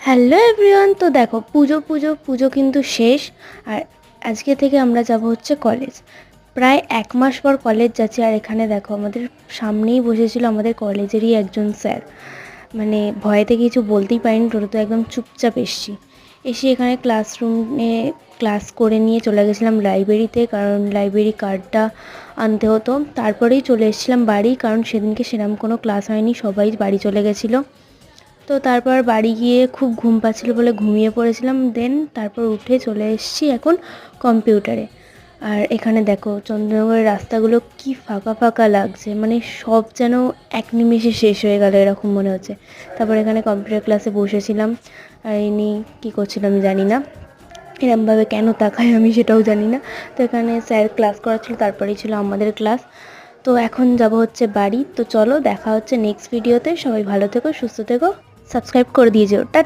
Hello everyone. তো দেখো পুজো পুজো পুজো কিন্তু শেষ। আর আজকে থেকে আমরা যাব হচ্ছে কলেজ। প্রায় 1 মাস পর কলেজ যাচ্ছি। আর এখানে দেখো আমাদের সামনেই বসেছিল আমাদের কলেজেরই একজন স্যার। মানে ভয়েতে কিছু বলতেই পারিনি, টোটো তো একদম চুপচাপ এসছি। এসে এখানে ক্লাসরুমে ক্লাস করে নিয়ে চলে গেছিলাম লাইব্রেরিতে, কারণ লাইব্রেরি কার্ডটা আনতে হতো। তারপরেই চলে এসেছিলাম বাড়ি, কারণ সেদিনকে সেরকম কোনো ক্লাস হয়নি, সবাই বাড়ি চলে গেছিলো। তো তারপর বাড়ি গিয়ে খুব ঘুম পাচ্ছিল বলে ঘুমিয়ে পড়েছিলাম। তারপর উঠে চলে এসেছি এখন কম্পিউটারে। আর এখানে দেখো চন্দ্রনগরের রাস্তাগুলো কি ফাঁকা ফাঁকা লাগছে, মানে সব যেন এক নিমেষে শেষ হয়ে গেল এরকম মনে হচ্ছে। তারপর এখানে কম্পিউটার ক্লাসে বসেছিলাম। আর ইনি কী করছিল আমি জানি না, এরমভাবে কেন তাকায় আমি সেটাও জানি না। তো এখানে স্যার ক্লাস করাচ্ছিল, তারপরেই ছিল আমাদের ক্লাস। তো এখন যাব হচ্ছে বাড়ি। তো চলো দেখা হচ্ছে নেক্সট ভিডিওতে। সবাই ভালো থেকো, সুস্থ থেকো, সাবস্ক্রাইব করে দিয়ে যেও। টাটা।